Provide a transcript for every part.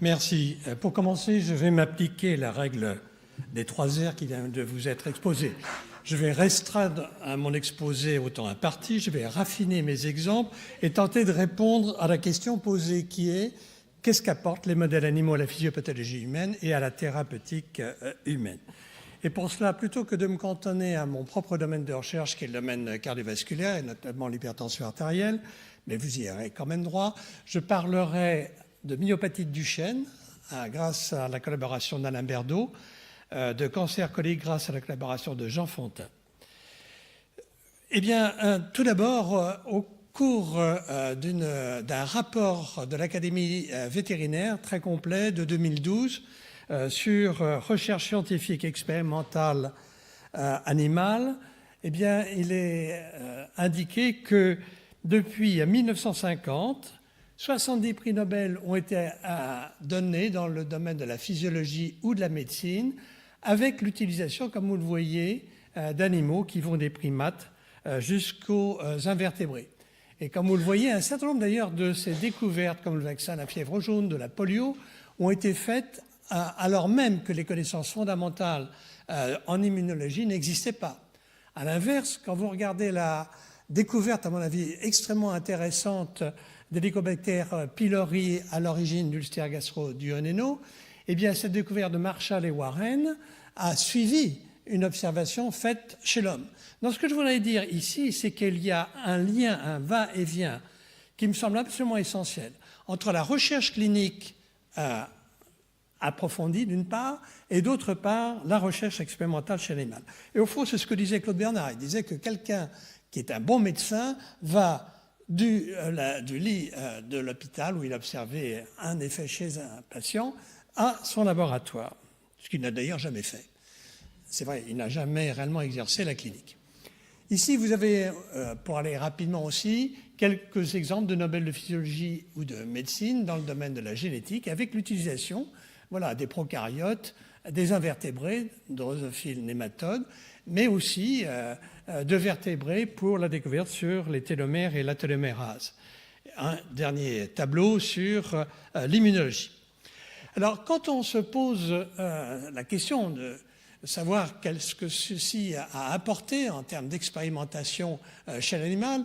Merci. Pour commencer, je vais m'appliquer la règle des 3 R qui vient de vous être exposée. Je vais restreindre à mon exposé au temps imparti, je vais raffiner mes exemples et tenter de répondre à la question posée qui est qu'est-ce qu'apportent les modèles animaux à la physiopathologie humaine et à la thérapeutique humaine. Et pour cela, plutôt que de me cantonner à mon propre domaine de recherche, qui est le domaine cardiovasculaire, et notamment l'hypertension artérielle, mais vous y aurez quand même droit, je parlerai de myopathie de Duchenne, grâce à la collaboration d'Alain Berdo, de cancer colique grâce à la collaboration de Jean Fontaine. Eh bien, tout d'abord, au cours d'un rapport de l'Académie vétérinaire très complet de 2012 sur recherche scientifique expérimentale animale, eh bien, il est indiqué que depuis 1950, 70 prix Nobel ont été donnés dans le domaine de la physiologie ou de la médecine avec l'utilisation, comme vous le voyez, d'animaux qui vont des primates jusqu'aux invertébrés. Et comme vous le voyez, un certain nombre d'ailleurs de ces découvertes, comme le vaccin à la fièvre jaune, de la polio, ont été faites alors même que les connaissances fondamentales en immunologie n'existaient pas. À l'inverse, quand vous regardez la découverte, à mon avis, extrêmement intéressante d'Helicobacter pylori à l'origine d'ulcères gastro-duodénaux, eh bien, cette découverte de Marshall et Warren a suivi une observation faite chez l'homme. Donc, ce que je voudrais dire ici, c'est qu'il y a un lien, un va-et-vient, qui me semble absolument essentiel entre la recherche clinique approfondie, d'une part, et d'autre part, la recherche expérimentale chez l'animal. Et au fond, c'est ce que disait Claude Bernard. Il disait que quelqu'un qui est un bon médecin va du lit de l'hôpital où il observait un effet chez un patient à son laboratoire, ce qu'il n'a d'ailleurs jamais fait. C'est vrai, il n'a jamais réellement exercé la clinique. Ici, vous avez, pour aller rapidement aussi, quelques exemples de Nobel de physiologie ou de médecine dans le domaine de la génétique avec l'utilisation des prokaryotes, des invertébrés, drosophiles nématodes, mais aussi de vertébrés pour la découverte sur les télomères et la télomérase. Un dernier tableau sur l'immunologie. Alors, quand on se pose la question de savoir ce que ceci a apporté en termes d'expérimentation chez l'animal,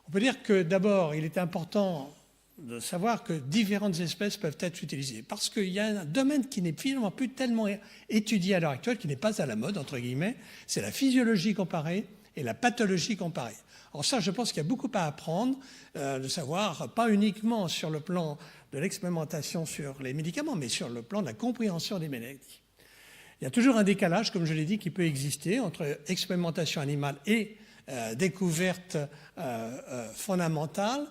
on peut dire que d'abord, il est important de savoir que différentes espèces peuvent être utilisées. Parce qu'il y a un domaine qui n'est finalement plus tellement étudié à l'heure actuelle, qui n'est pas à la mode, entre guillemets, c'est la physiologie comparée et la pathologie comparée. Alors ça, je pense qu'il y a beaucoup à apprendre, de savoir, pas uniquement sur le plan de l'expérimentation sur les médicaments, mais sur le plan de la compréhension des maladies. Il y a toujours un décalage, comme je l'ai dit, qui peut exister entre expérimentation animale et découverte fondamentale.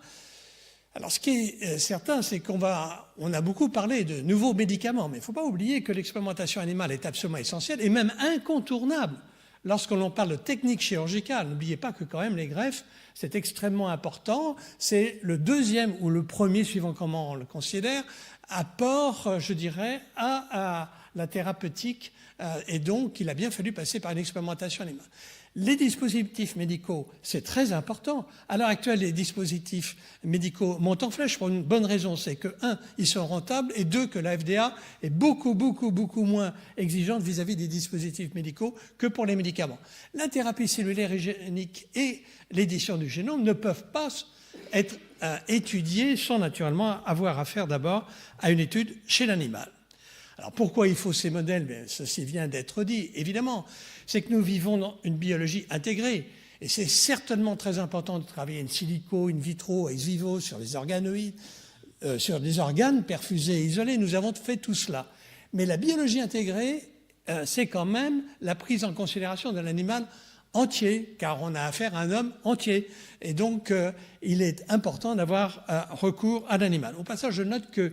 Alors, ce qui est certain, c'est qu'on a beaucoup parlé de nouveaux médicaments, mais il ne faut pas oublier que l'expérimentation animale est absolument essentielle et même incontournable lorsque l'on parle de technique chirurgicale. N'oubliez pas que quand même les greffes, c'est extrêmement important. C'est le deuxième ou le premier, suivant comment on le considère, apport, je dirais, à la thérapeutique, et donc il a bien fallu passer par une expérimentation animale. Les dispositifs médicaux, c'est très important. À l'heure actuelle, les dispositifs médicaux montent en flèche pour une bonne raison, c'est que, 1, ils sont rentables, et 2, que la FDA est beaucoup moins exigeante vis-à-vis des dispositifs médicaux que pour les médicaments. La thérapie cellulaire et génique et l'édition du génome ne peuvent pas être étudiées sans naturellement avoir affaire d'abord à une étude chez l'animal. Alors pourquoi il faut ces modèles? Bien, ceci vient d'être dit, évidemment. C'est que nous vivons dans une biologie intégrée. Et c'est certainement très important de travailler in silico, in vitro, ex vivo, sur les organoïdes, sur des organes perfusés et isolés. Nous avons fait tout cela. Mais la biologie intégrée, c'est quand même la prise en considération de l'animal entier, car on a affaire à un homme entier. Et donc, il est important d'avoir recours à l'animal. Au passage, je note que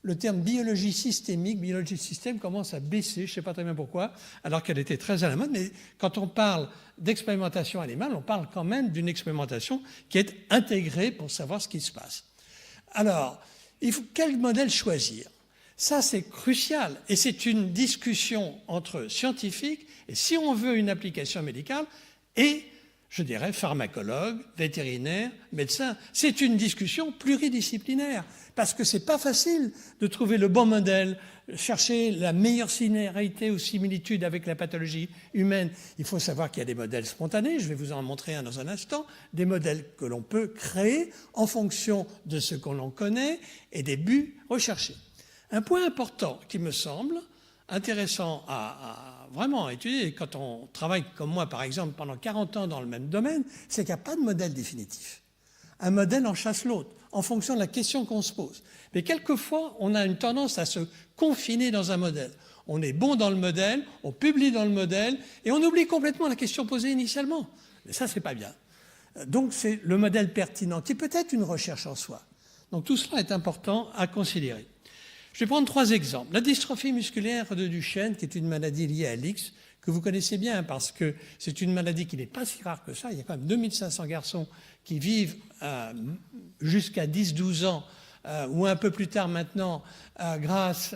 le terme biologie systémique, biologie système, commence à baisser, je ne sais pas très bien pourquoi, alors qu'elle était très à la mode, mais quand on parle d'expérimentation animale, on parle quand même d'une expérimentation qui est intégrée pour savoir ce qui se passe. Alors, quel modèle choisir? Ça, c'est crucial, et c'est une discussion entre scientifiques, et si on veut une application médicale, et je dirais pharmacologue, vétérinaire, médecin. C'est une discussion pluridisciplinaire, parce que c'est pas facile de trouver le bon modèle, chercher la meilleure similarité ou similitude avec la pathologie humaine. Il faut savoir qu'il y a des modèles spontanés, je vais vous en montrer un dans un instant, des modèles que l'on peut créer en fonction de ce que l'on connaît et des buts recherchés. Un point important qui me semble intéressant à vraiment étudier quand on travaille comme moi, par exemple, pendant 40 ans dans le même domaine, c'est qu'il n'y a pas de modèle définitif. Un modèle en chasse l'autre, en fonction de la question qu'on se pose. Mais quelquefois, on a une tendance à se confiner dans un modèle. On est bon dans le modèle, on publie dans le modèle, et on oublie complètement la question posée initialement. Mais ça, c'est pas bien. Donc, c'est le modèle pertinent, qui peut être une recherche en soi. Donc, tout cela est important à considérer. Je vais prendre 3 exemples. La dystrophie musculaire de Duchenne, qui est une maladie liée à l'X, que vous connaissez bien parce que c'est une maladie qui n'est pas si rare que ça. Il y a quand même 2500 garçons qui vivent jusqu'à 10-12 ans ou un peu plus tard maintenant grâce,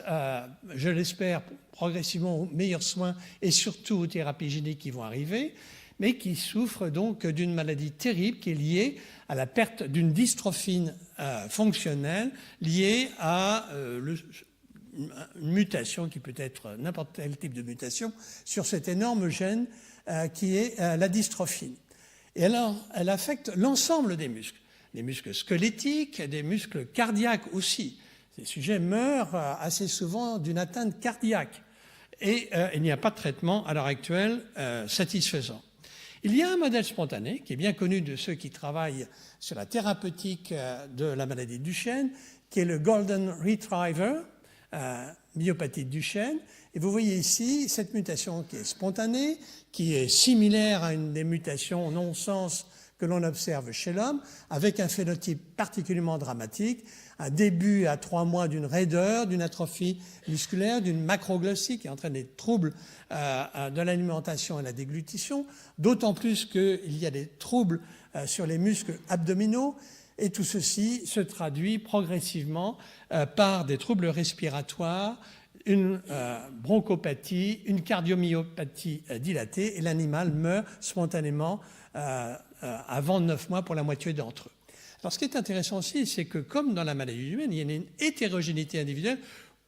je l'espère, progressivement aux meilleurs soins et surtout aux thérapies géniques qui vont arriver, mais qui souffrent donc d'une maladie terrible qui est liée à la perte d'une dystrophine fonctionnelle liée à une mutation qui peut être n'importe quel type de mutation sur cet énorme gène qui est la dystrophine. Et alors, elle affecte l'ensemble des muscles squelettiques, des muscles cardiaques aussi. Ces sujets meurent assez souvent d'une atteinte cardiaque et il n'y a pas de traitement à l'heure actuelle satisfaisant. Il y a un modèle spontané qui est bien connu de ceux qui travaillent sur la thérapeutique de la maladie de Duchenne, qui est le Golden Retriever, myopathie de Duchenne. Et vous voyez ici cette mutation qui est spontanée, qui est similaire à une des mutations non-sens que l'on observe chez l'homme, avec un phénotype particulièrement dramatique, un début à 3 mois d'une raideur, d'une atrophie musculaire, d'une macroglossie qui entraîne des troubles de l'alimentation et la déglutition, d'autant plus qu'il y a des troubles sur les muscles abdominaux, et tout ceci se traduit progressivement par des troubles respiratoires, une bronchopathie, une cardiomyopathie dilatée, et l'animal meurt spontanément avant 9 mois pour la moitié d'entre eux. Alors, ce qui est intéressant aussi, c'est que comme dans la maladie humaine, il y a une hétérogénéité individuelle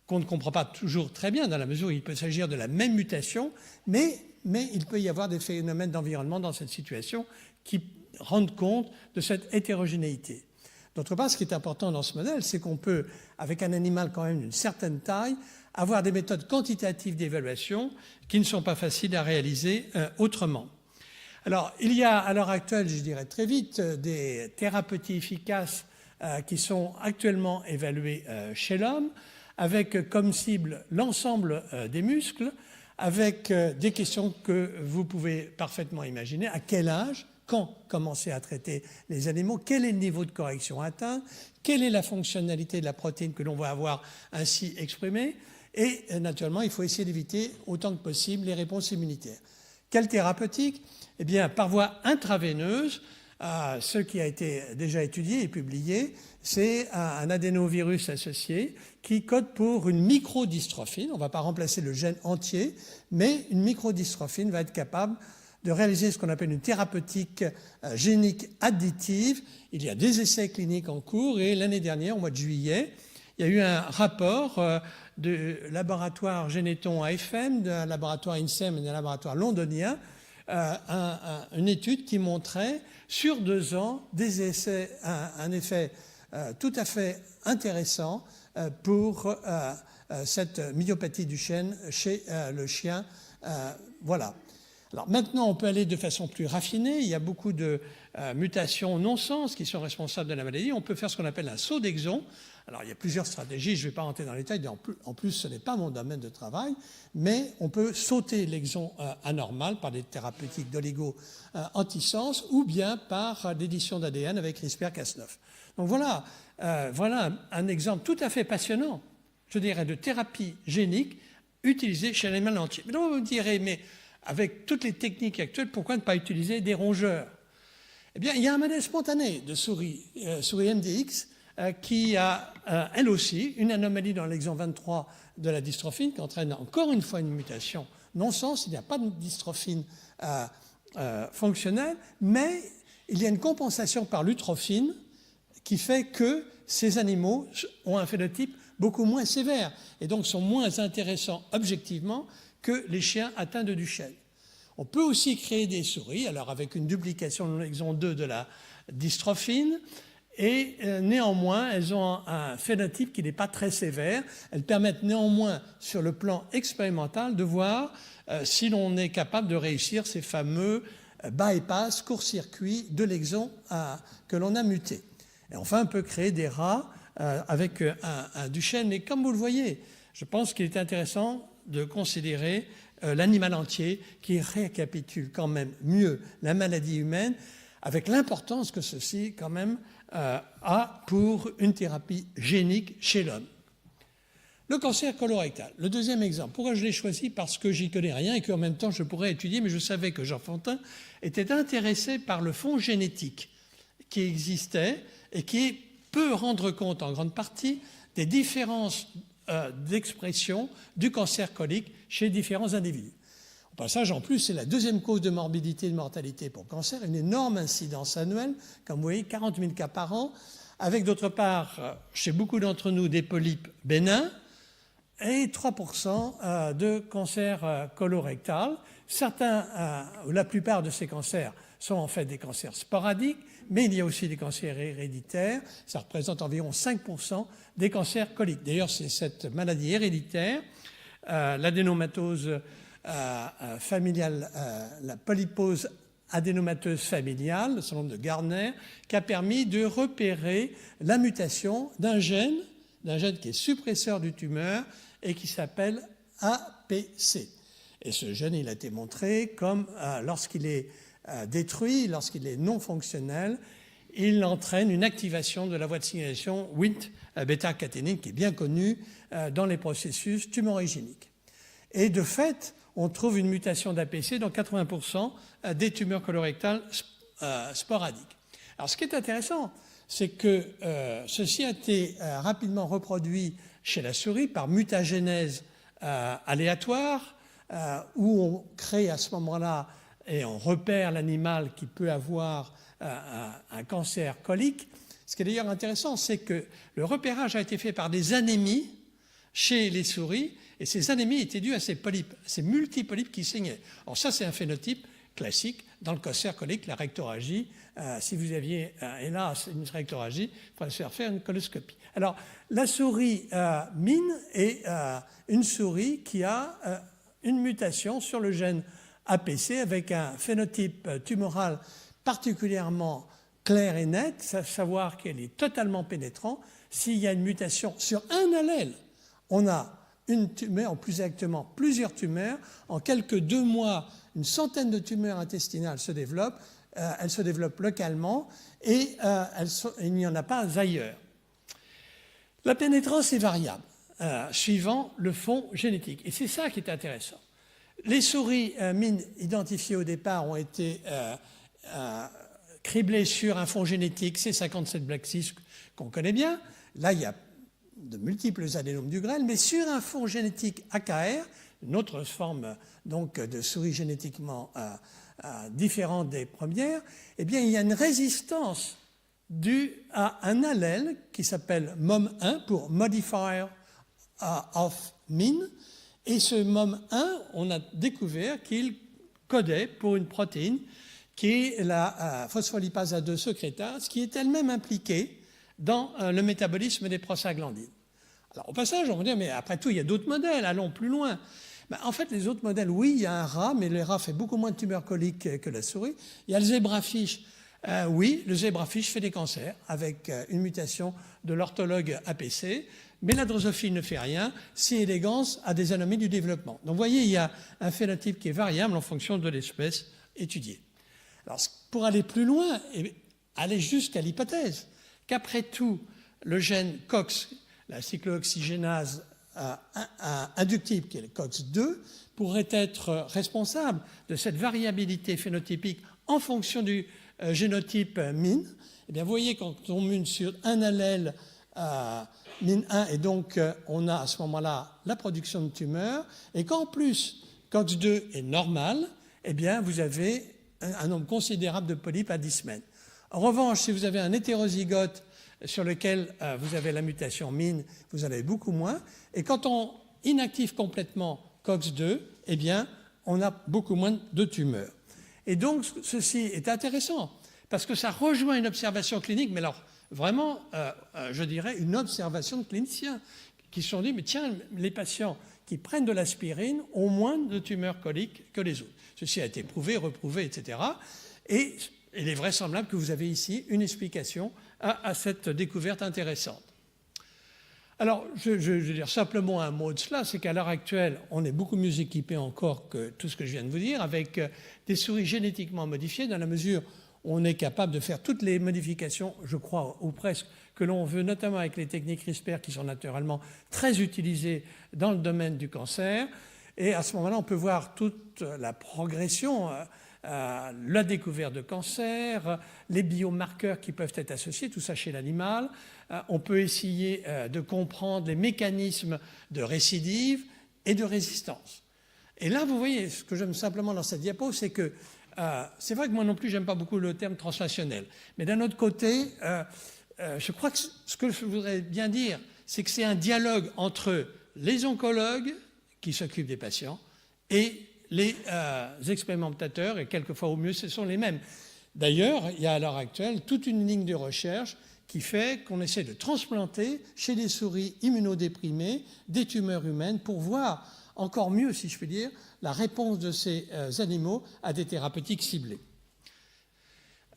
qu'on ne comprend pas toujours très bien, dans la mesure où il peut s'agir de la même mutation, mais il peut y avoir des phénomènes d'environnement dans cette situation qui rendent compte de cette hétérogénéité. D'autre part, ce qui est important dans ce modèle, c'est qu'on peut, avec un animal quand même d'une certaine taille, avoir des méthodes quantitatives d'évaluation qui ne sont pas faciles à réaliser autrement. Alors, il y a à l'heure actuelle, je dirais très vite, des thérapeutiques efficaces qui sont actuellement évaluées chez l'homme, avec comme cible l'ensemble des muscles, avec des questions que vous pouvez parfaitement imaginer. À quel âge? Quand commencer à traiter les animaux? Quel est le niveau de correction atteint? Quelle est la fonctionnalité de la protéine que l'on va avoir ainsi exprimée? Et naturellement, il faut essayer d'éviter autant que possible les réponses immunitaires. Quelle thérapeutique? Eh bien, par voie intraveineuse, ce qui a été déjà étudié et publié, c'est un adénovirus associé qui code pour une microdystrophine. On ne va pas remplacer le gène entier, mais une microdystrophine va être capable de réaliser ce qu'on appelle une thérapeutique génique additive. Il y a des essais cliniques en cours et l'année dernière, au mois de juillet, il y a eu un rapport de laboratoire Généton AFM, d'un laboratoire INSEM et d'un laboratoire londonien, une étude qui montrait sur 2 ans des essais, un effet tout à fait intéressant pour cette myopathie du chêne chez le chien. Voilà. Alors maintenant, on peut aller de façon plus raffinée. Il y a beaucoup de mutations non-sens qui sont responsables de la maladie. On peut faire ce qu'on appelle un saut d'exon. Alors, il y a plusieurs stratégies, je ne vais pas rentrer dans les détails, en plus, ce n'est pas mon domaine de travail, mais on peut sauter l'exon anormal par des thérapeutiques d'oligo-antisens ou bien par l'édition d'ADN avec CRISPR-Cas9. Donc voilà un exemple tout à fait passionnant, je dirais, de thérapie génique utilisée chez l'animal entier. Mais là, vous me direz, mais avec toutes les techniques actuelles, pourquoi ne pas utiliser des rongeurs? Eh bien, il y a un modèle spontané de souris MDX, qui a, elle aussi, une anomalie dans l'exon 23 de la dystrophine, qui entraîne encore une fois une mutation non-sens. Il n'y a pas de dystrophine fonctionnelle, mais il y a une compensation par l'utrophine qui fait que ces animaux ont un phénotype beaucoup moins sévère et donc sont moins intéressants objectivement que les chiens atteints de Duchenne. On peut aussi créer des souris, alors avec une duplication de l'exon 2 de la dystrophine, et néanmoins, elles ont un phénotype qui n'est pas très sévère. Elles permettent néanmoins, sur le plan expérimental, de voir si l'on est capable de réussir ces fameux bypass, court-circuit de l'exon que l'on a muté. Et enfin, on peut créer des rats avec un Duchenne. Mais comme vous le voyez, je pense qu'il est intéressant de considérer l'animal entier qui récapitule quand même mieux la maladie humaine avec l'importance que ceci quand même a pour une thérapie génique chez l'homme. Le cancer colorectal, le deuxième exemple. Pourquoi je l'ai choisi? Parce que j'y connais rien et qu'en même temps je pourrais étudier, mais je savais que Jean Fontaine était intéressé par le fond génétique qui existait et qui peut rendre compte en grande partie des différences d'expression du cancer colique chez différents individus. Au passage, en plus, c'est la deuxième cause de morbidité et de mortalité pour le cancer, une énorme incidence annuelle, comme vous voyez, 40 000 cas par an, avec d'autre part, chez beaucoup d'entre nous, des polypes bénins et 3% de cancer colorectal. Certains, ou la plupart de ces cancers sont en fait des cancers sporadiques, mais il y a aussi des cancers héréditaires. Ça représente environ 5% des cancers coliques. D'ailleurs, c'est cette maladie héréditaire, l'adénomatose familiale, la polypose adénomateuse familiale, le syndrome de Gardner, qui a permis de repérer la mutation d'un gène qui est suppresseur du tumeur et qui s'appelle APC. Et ce gène, il a été montré comme lorsqu'il est détruit, lorsqu'il est non fonctionnel, il entraîne une activation de la voie de signalisation Wnt bêta-caténine qui est bien connue dans les processus tumorigéniques. Et de fait, on trouve une mutation d'APC dans 80% des tumeurs colorectales sporadiques. Alors ce qui est intéressant, c'est que ceci a été rapidement reproduit chez la souris par mutagénèse aléatoire, où on crée à ce moment-là et on repère l'animal qui peut avoir un cancer colique. Ce qui est d'ailleurs intéressant, c'est que le repérage a été fait par des anémies chez les souris, et ces anémies étaient dues à ces polypes, ces multipolypes qui saignaient. Alors ça, c'est un phénotype classique dans le cancer colique, la rectorragie. Si vous aviez, hélas, une rectorragie, il faudrait se faire une coloscopie. Alors, la souris mine est une souris qui a une mutation sur le gène APC avec un phénotype tumoral particulièrement clair et net, savoir qu'elle est totalement pénétrante. S'il y a une mutation sur un allèle, on a une tumeur, ou plus exactement plusieurs tumeurs. En quelques 2 mois, une centaine de tumeurs intestinales se développent. Elles se développent localement et il n'y en a pas ailleurs. La pénétrance est variable suivant le fond génétique. Et c'est ça qui est intéressant. Les souris mines identifiées au départ ont été criblées sur un fond génétique C57 Black 6 qu'on connaît bien. Là, il y a de multiples adénomes du grêle, mais sur un fond génétique AKR, une autre forme donc de souris génétiquement différente des premières, eh bien, il y a une résistance due à un allèle qui s'appelle MOM1 pour Modifier of Mean. Et ce MOM1, on a découvert qu'il codait pour une protéine qui est la phospholipase A2 sécrétase, qui est elle-même impliquée dans le métabolisme des prostaglandines. Alors au passage, on va dire, mais après tout, il y a d'autres modèles, allons plus loin. Ben, en fait, les autres modèles, oui, il y a un rat, mais le rat fait beaucoup moins de tumeurs coliques que la souris. Il y a le zébrafiche. Oui, le zébrafiche fait des cancers avec une mutation de l'orthologue APC, mais la drosophile ne fait rien. C. elegans a des anomalies du développement. Donc vous voyez, il y a un phénotype qui est variable en fonction de l'espèce étudiée. Alors pour aller plus loin, et aller jusqu'à l'hypothèse qu'après tout, le gène COX, la cyclooxygénase inductible, qui est le COX-2, pourrait être responsable de cette variabilité phénotypique en fonction du génotype MIN. Eh bien, vous voyez, quand on mune sur un allèle MIN1, et donc on a à ce moment-là la production de tumeurs, et qu'en plus COX-2 est normal, eh bien, vous avez un nombre considérable de polypes à 10 semaines. En revanche, si vous avez un hétérozygote sur lequel vous avez la mutation MIN, vous en avez beaucoup moins. Et quand on inactive complètement COX-2, eh bien, on a beaucoup moins de tumeurs. Et donc, ceci est intéressant, parce que ça rejoint une observation clinique, mais alors, vraiment, je dirais, une observation de cliniciens qui se sont dit, mais tiens, les patients qui prennent de l'aspirine ont moins de tumeurs coliques que les autres. Ceci a été prouvé, reprouvé, etc. Et il est vraisemblable que vous avez ici une explication à cette découverte intéressante. Alors, je vais dire simplement un mot de cela, c'est qu'à l'heure actuelle, on est beaucoup mieux équipé encore que tout ce que je viens de vous dire, avec des souris génétiquement modifiées, dans la mesure où on est capable de faire toutes les modifications, je crois, ou presque, que l'on veut, notamment avec les techniques CRISPR qui sont naturellement très utilisées dans le domaine du cancer. Et à ce moment-là, on peut voir toute la progression, la découverte de cancer, les biomarqueurs qui peuvent être associés, tout ça chez l'animal. On peut essayer de comprendre les mécanismes de récidive et de résistance. Et là, vous voyez, ce que j'aime simplement dans cette diapo, c'est que c'est vrai que moi non plus, j'aime pas beaucoup le terme translationnel. Mais d'un autre côté, je crois que ce que je voudrais bien dire, c'est que c'est un dialogue entre les oncologues qui s'occupent des patients et les expérimentateurs, et quelquefois au mieux, ce sont les mêmes. D'ailleurs, il y a à l'heure actuelle toute une ligne de recherche qui fait qu'on essaie de transplanter chez des souris immunodéprimées des tumeurs humaines pour voir encore mieux, si je puis dire, la réponse de ces animaux à des thérapeutiques ciblées.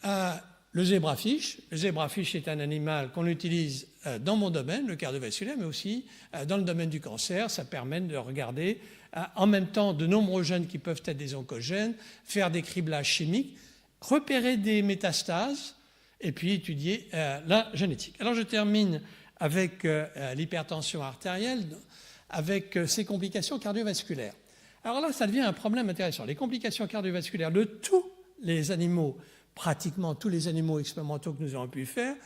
Le zébrafiche. Le zébrafiche est un animal qu'on utilise dans mon domaine, le cardiovasculaire, mais aussi dans le domaine du cancer. Ça permet de regarder en même temps de nombreux gènes qui peuvent être des oncogènes, faire des criblages chimiques, repérer des métastases et puis étudier la génétique. Alors je termine avec l'hypertension artérielle, avec ses complications cardiovasculaires. Alors là, ça devient un problème intéressant. Les complications cardiovasculaires de tous les animaux, pratiquement tous les animaux expérimentaux que nous avons pu faire,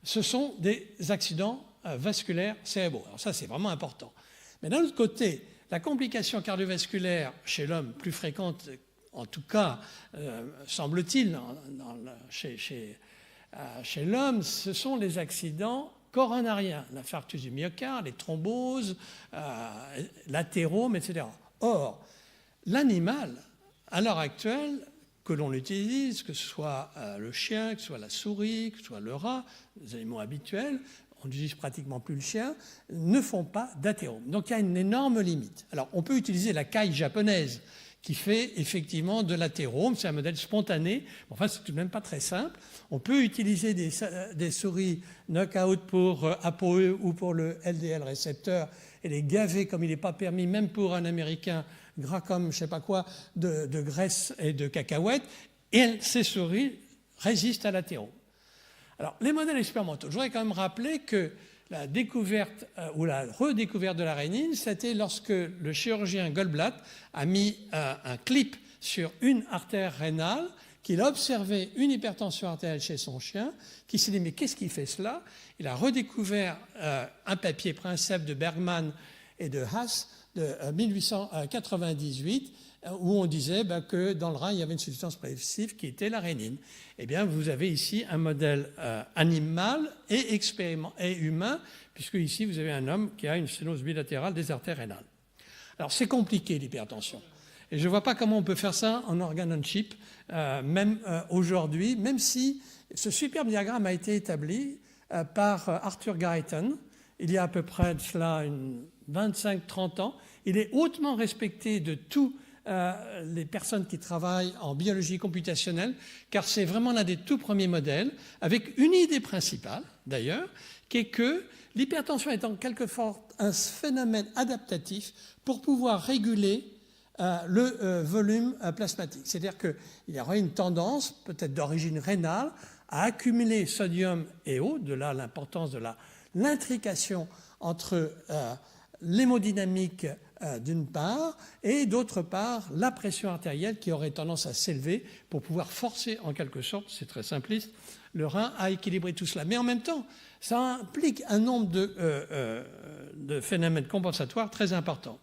ce sont des accidents vasculaires cérébraux. Alors ça, c'est vraiment important. Mais d'un autre côté, la complication cardiovasculaire chez l'homme plus fréquente, en tout cas, semble-t-il, chez l'homme, ce sont les accidents coronariens, l'infarctus du myocarde, les thromboses, l'athérome, etc. Or, l'animal, à l'heure actuelle, que l'on utilise, que ce soit le chien, que ce soit la souris, que ce soit le rat, les animaux habituels, on n'utilise pratiquement plus le chien, ne font pas d'athérome. Donc il y a une énorme limite. Alors on peut utiliser la caille japonaise qui fait effectivement de l'athérome, c'est un modèle spontané, enfin c'est tout de même pas très simple. On peut utiliser des souris knockout pour ApoE ou pour le LDL récepteur et les gaver comme il n'est pas permis, même pour un Américain, gras comme je ne sais pas quoi, de graisse et de cacahuètes, et ces souris résistent à l'athérome. Alors, les modèles expérimentaux, je voudrais quand même rappeler que la découverte ou la redécouverte de la rénine, c'était lorsque le chirurgien Goldblatt a mis un clip sur une artère rénale, qu'il a observé une hypertension artérielle chez son chien, qui s'est dit mais qu'est-ce qui fait cela? Il a redécouvert un papier Princeps de Bergman et de Haas de 1898 où on disait que dans le rein, il y avait une substance prévisive qui était la rénine. Eh bien, vous avez ici un modèle animal et humain, puisque ici, vous avez un homme qui a une sténose bilatérale des artères rénales. Alors, c'est compliqué, l'hypertension. Et je ne vois pas comment on peut faire ça en organ on chip, même aujourd'hui, même si ce superbe diagramme a été établi par Arthur Guyton, il y a à peu près de cela 25-30 ans. Il est hautement respecté de tous les personnes qui travaillent en biologie computationnelle, car c'est vraiment l'un des tout premiers modèles, avec une idée principale, d'ailleurs, qui est que l'hypertension est en quelque sorte un phénomène adaptatif pour pouvoir réguler le volume plasmatique. C'est-à-dire qu'il y aurait une tendance, peut-être d'origine rénale, à accumuler sodium et eau, de là l'importance de l'intrication entre l'hémodynamique d'une part et d'autre part la pression artérielle qui aurait tendance à s'élever pour pouvoir forcer en quelque sorte, c'est très simpliste, le rein à équilibrer tout cela. Mais en même temps, ça implique un nombre de phénomènes compensatoires très importants.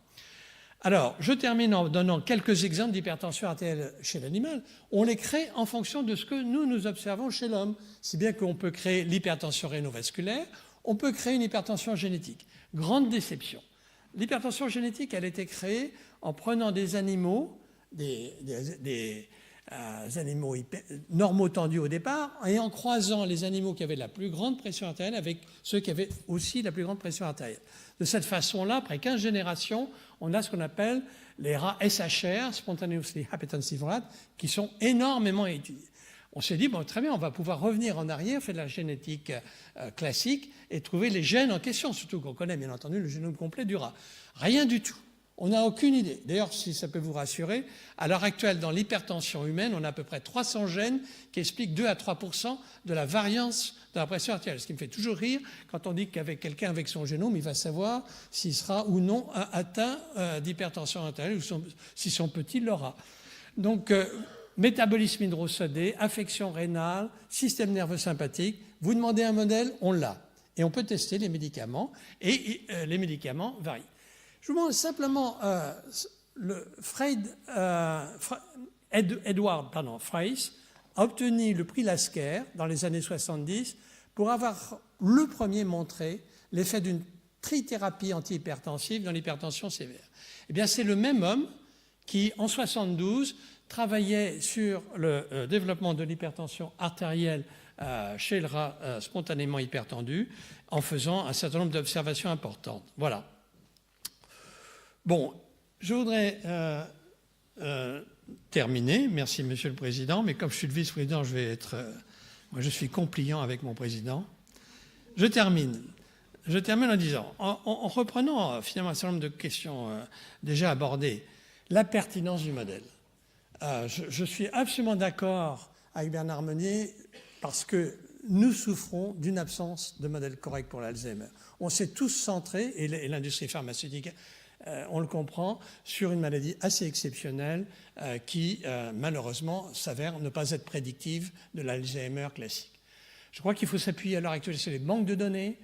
Alors, je termine en donnant quelques exemples d'hypertension artérielle chez l'animal. On les crée en fonction de ce que nous observons chez l'homme. Si bien qu'on peut créer l'hypertension rénovasculaire, on peut créer une hypertension génétique. Grande déception. L'hypertension génétique, elle a été créée en prenant des animaux, des animaux normaux tendus au départ, et en croisant les animaux qui avaient la plus grande pression artérielle avec ceux qui avaient aussi la plus grande pression artérielle. De cette façon-là, après 15 générations, on a ce qu'on appelle les rats SHR, Spontaneously Hypertensive Rats, qui sont énormément étudiés. On s'est dit, bon, très bien, on va pouvoir revenir en arrière, faire de la génétique classique et trouver les gènes en question, surtout qu'on connaît bien entendu le génome complet du rat. Rien du tout. On n'a aucune idée. D'ailleurs, si ça peut vous rassurer, à l'heure actuelle, dans l'hypertension humaine, on a à peu près 300 gènes qui expliquent 2 à 3% de la variance de la pression artérielle. Ce qui me fait toujours rire quand on dit qu'avec quelqu'un avec son génome, il va savoir s'il sera ou non atteint d'hypertension artérielle ou si son petit l'aura. Donc, métabolisme hydrosodé, affection rénale, système nerveux sympathique. Vous demandez un modèle, on l'a. Et on peut tester les médicaments. Et les médicaments varient. Je vous montre simplement Edward Fries a obtenu le prix Lasker dans les années 70 pour avoir le premier montré l'effet d'une trithérapie antihypertensive dans l'hypertension sévère. Eh bien, c'est le même homme qui, en 72, travaillait sur le développement de l'hypertension artérielle chez le rat spontanément hypertendu en faisant un certain nombre d'observations importantes. Voilà. Bon, je voudrais terminer. Merci, Monsieur le Président. Mais comme je suis le vice-président, moi, je suis compliant avec mon président. Je termine en disant, en reprenant finalement un certain nombre de questions déjà abordées, la pertinence du modèle. Je suis absolument d'accord avec Bernard Meunier parce que nous souffrons d'une absence de modèle correct pour l'Alzheimer. On s'est tous centrés, et l'industrie pharmaceutique, on le comprend, sur une maladie assez exceptionnelle qui, malheureusement, s'avère ne pas être prédictive de l'Alzheimer classique. Je crois qu'il faut s'appuyer à l'heure actuelle sur les banques de données.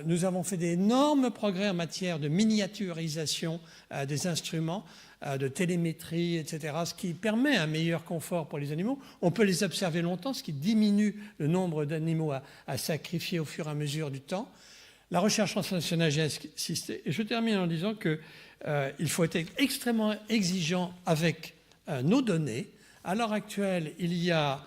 Nous avons fait d'énormes progrès en matière de miniaturisation des instruments, de télémétrie, etc., ce qui permet un meilleur confort pour les animaux. On peut les observer longtemps, ce qui diminue le nombre d'animaux à sacrifier au fur et à mesure du temps. La recherche transnationale, j'ai insisté. Et je termine en disant qu'il faut être extrêmement exigeant avec nos données. À l'heure actuelle, il y a,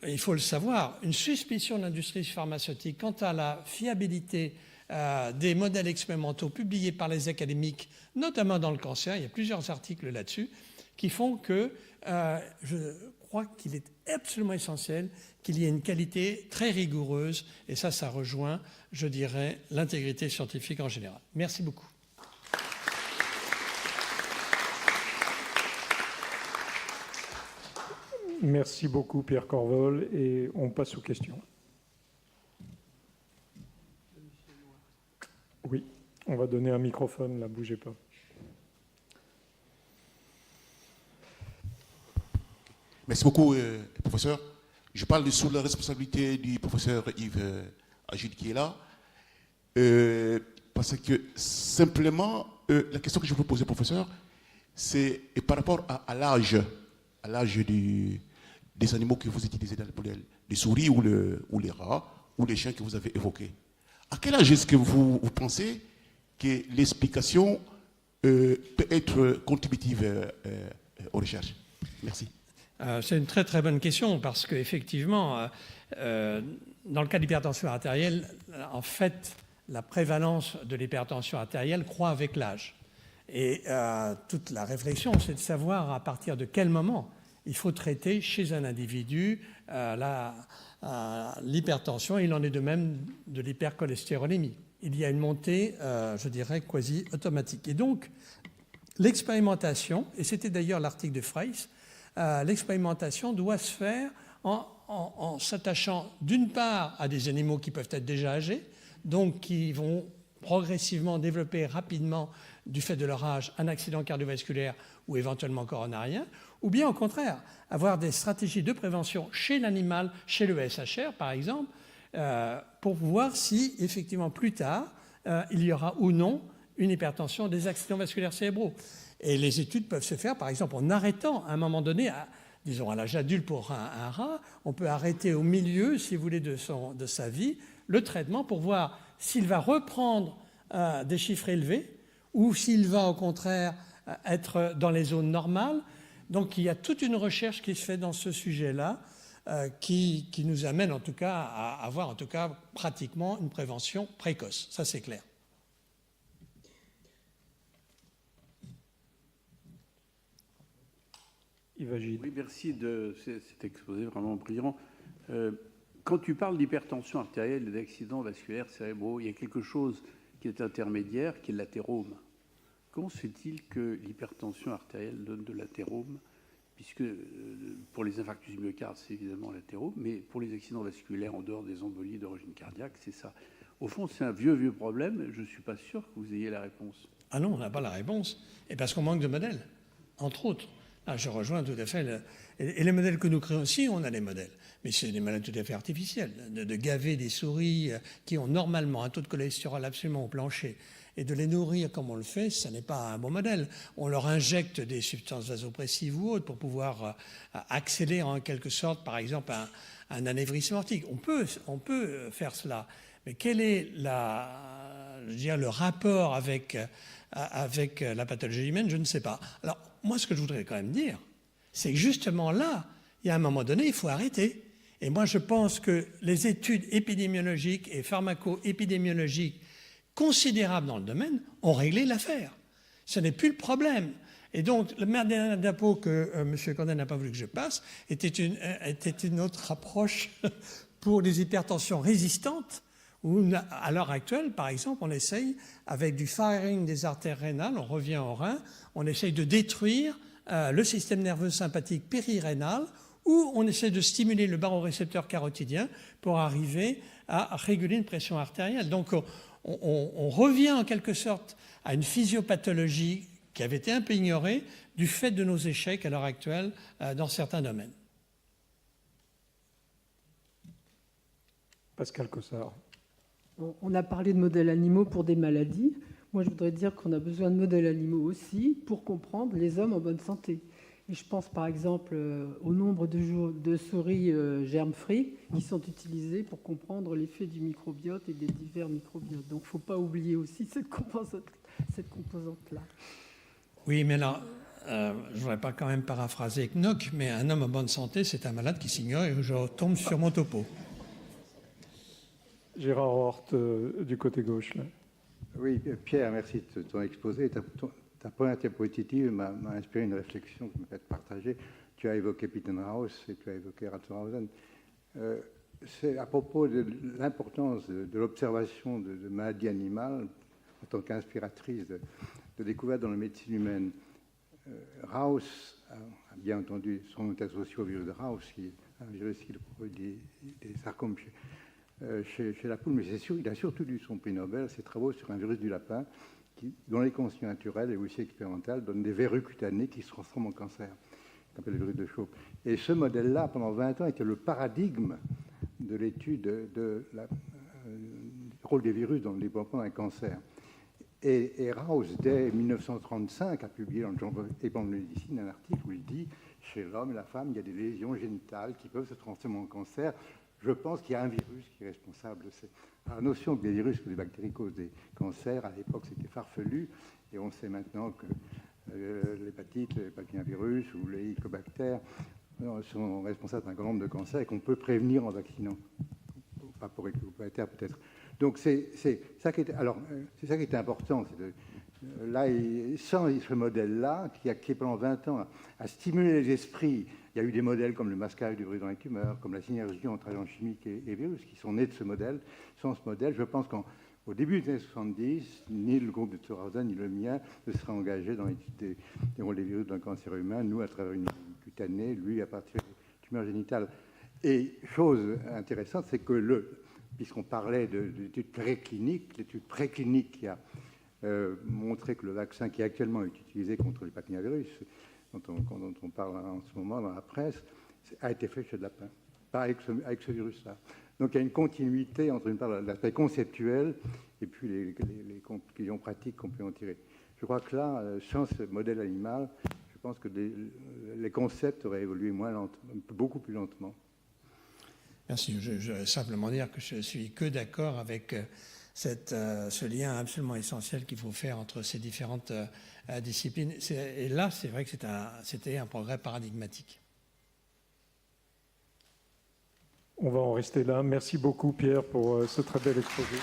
il faut le savoir, une suspicion de l'industrie pharmaceutique quant à la fiabilité des modèles expérimentaux publiés par les académiques, notamment dans le cancer. Il y a plusieurs articles là-dessus qui font que je crois qu'il est absolument essentiel qu'il y ait une qualité très rigoureuse, et ça rejoint, je dirais, l'intégrité scientifique en général. Merci beaucoup. Merci beaucoup, Pierre Corvol, et on passe aux questions. Oui, on va donner un microphone, là, bougez pas. Merci beaucoup, professeur. Je parle sous la responsabilité du professeur Yves Agile qui est là, parce que simplement, la question que je veux poser, professeur, c'est par rapport à l'âge des animaux que vous utilisez dans les souris ou les rats ou les chiens que vous avez évoqués. À quel âge est-ce que vous pensez que l'explication peut être contributive aux recherches? Merci. C'est une très très bonne question parce qu'effectivement, dans le cas de l'hypertension artérielle, en fait, la prévalence de l'hypertension artérielle croît avec l'âge. Et toute la réflexion, c'est de savoir à partir de quel moment il faut traiter chez un individu l'hypertension. Il en est de même de l'hypercholestérolémie. Il y a une montée, je dirais, quasi automatique. Et donc, l'expérimentation, et c'était d'ailleurs l'article de Fries, l'expérimentation doit se faire en s'attachant d'une part à des animaux qui peuvent être déjà âgés, donc qui vont progressivement développer rapidement, du fait de leur âge, un accident cardiovasculaire ou éventuellement coronarien, ou bien au contraire, avoir des stratégies de prévention chez l'animal, chez le SHR par exemple, pour voir si effectivement plus tard, il y aura ou non une hypertension, des accidents vasculaires cérébraux. Et les études peuvent se faire, par exemple, en arrêtant à un moment donné, disons à l'âge adulte pour un rat, on peut arrêter au milieu, si vous voulez, de sa vie, le traitement pour voir s'il va reprendre des chiffres élevés ou s'il va au contraire être dans les zones normales. Donc il y a toute une recherche qui se fait dans ce sujet-là qui nous amène en tout cas à avoir en tout cas pratiquement une prévention précoce. Ça c'est clair. Oui, merci de cet exposé vraiment brillant. Quand tu parles d'hypertension artérielle et d'accidents vasculaires cérébraux, il y a quelque chose qui est intermédiaire, qui est l'athérome. Comment se fait-il que l'hypertension artérielle donne de l'athérome, puisque pour les infarctus du myocarde, c'est évidemment l'athérome, mais pour les accidents vasculaires en dehors des embolies d'origine cardiaque, c'est ça. Au fond, c'est un vieux problème. Je ne suis pas sûr que vous ayez la réponse. Ah non, on n'a pas la réponse. Et parce qu'on manque de modèles, entre autres. Ah, je rejoins tout à fait. Et les modèles que nous créons aussi, on a des modèles. Mais c'est des modèles tout à fait artificiels. De gaver des souris qui ont normalement un taux de cholestérol absolument au plancher et de les nourrir comme on le fait, ce n'est pas un bon modèle. On leur injecte des substances vasopressives ou autres pour pouvoir accélérer en quelque sorte, par exemple, un anévrisme aortique. On peut faire cela. Mais quel est le rapport avec la pathologie humaine? Je ne sais pas. Alors, moi, ce que je voudrais quand même dire, c'est que justement là, il y a un moment donné, il faut arrêter. Et moi, je pense que les études épidémiologiques et pharmaco-épidémiologiques considérables dans le domaine ont réglé l'affaire. Ce n'est plus le problème. Et donc, le dernier diapo que M. Condé n'a pas voulu que je passe était une autre approche pour les hypertensions résistantes, où, à l'heure actuelle, par exemple, on essaye, avec du firing des artères rénales, on revient au rein, on essaye de détruire le système nerveux sympathique périrénal, ou on essaie de stimuler le barorécepteur carotidien pour arriver à réguler une pression artérielle. Donc, on revient en quelque sorte à une physiopathologie qui avait été un peu ignorée du fait de nos échecs à l'heure actuelle dans certains domaines. Pascal Cossard. On a parlé de modèles animaux pour des maladies. Moi, je voudrais dire qu'on a besoin de modèles animaux aussi pour comprendre les hommes en bonne santé. Et je pense par exemple au nombre de souris germe-free qui sont utilisées pour comprendre l'effet du microbiote et des divers microbiotes. Donc, il ne faut pas oublier aussi cette composante-là. Oui, mais là, je ne voudrais pas quand même paraphraser Knock, mais un homme en bonne santé, c'est un malade qui s'ignore et je tombe sur mon topo. Gérard Hort, du côté gauche. Là. Oui, Pierre, merci de ton exposé. Ta première diapositive m'a inspiré une réflexion que je me fais partager. Tu as évoqué Pittenraus et tu as évoqué Ratzenhausen. C'est à propos de l'importance de l'observation de maladies animales en tant qu'inspiratrice de découvertes dans la médecine humaine. Raus a bien entendu son nom est associé au virus de Raus, qui est un virus qui produit des sarcomes chez la poule, mais il a surtout dû son prix Nobel, ses travaux sur un virus du lapin, qui, dont les conditions naturelles et aussi expérimentales donnent des verrues cutanées qui se transforment en cancer, qu'on appelle le virus de Chauve. Et ce modèle-là, pendant 20 ans, était le paradigme de l'étude du rôle des virus dans le développement d'un cancer. Et Raus, dès 1935, a publié dans le journal de médecine un article où il dit « Chez l'homme et la femme, il y a des lésions génitales qui peuvent se transformer en cancer. Je pense qu'il y a un virus qui est responsable de cette... » La notion que les virus ou des bactéries causent des cancers, à l'époque, c'était farfelu. Et on sait maintenant que l'hépatite, le papillomavirus ou les hélicobactères sont responsables d'un grand nombre de cancers et qu'on peut prévenir en vaccinant. Pas pour hélicobactères, peut-être. Donc, c'est ça qui était important. Là, sans ce modèle-là, qui pendant 20 ans a stimulé les esprits, il y a eu des modèles comme le masquage du virus dans les tumeurs, comme la synergie entre agents chimiques et virus, qui sont nés de ce modèle. Sans ce modèle, je pense qu'au début des années 70, ni le groupe de Thorhausen, ni le mien ne seraient engagés dans l'étude des rôles des virus dans le cancer humain, nous à travers une cutanée, lui à partir des tumeurs génitales. Et chose intéressante, c'est que puisqu'on parlait d'études précliniques, l'étude préclinique qui a montré que le vaccin qui actuellement est utilisé contre le papillomavirus, dont on parle en ce moment dans la presse, a été fait chez le lapin, pas avec ce virus-là. Donc il y a une continuité entre l'aspect conceptuel et puis les conclusions pratiques qu'on peut en tirer. Je crois que là, sans ce modèle animal, je pense que les concepts auraient évolué beaucoup plus lentement. Merci. Je veux simplement dire que je suis que d'accord avec ce lien absolument essentiel qu'il faut faire entre ces différentes disciplines. Et là, c'est vrai que c'était un progrès paradigmatique. On va en rester là. Merci beaucoup, Pierre, pour ce très bel exposé.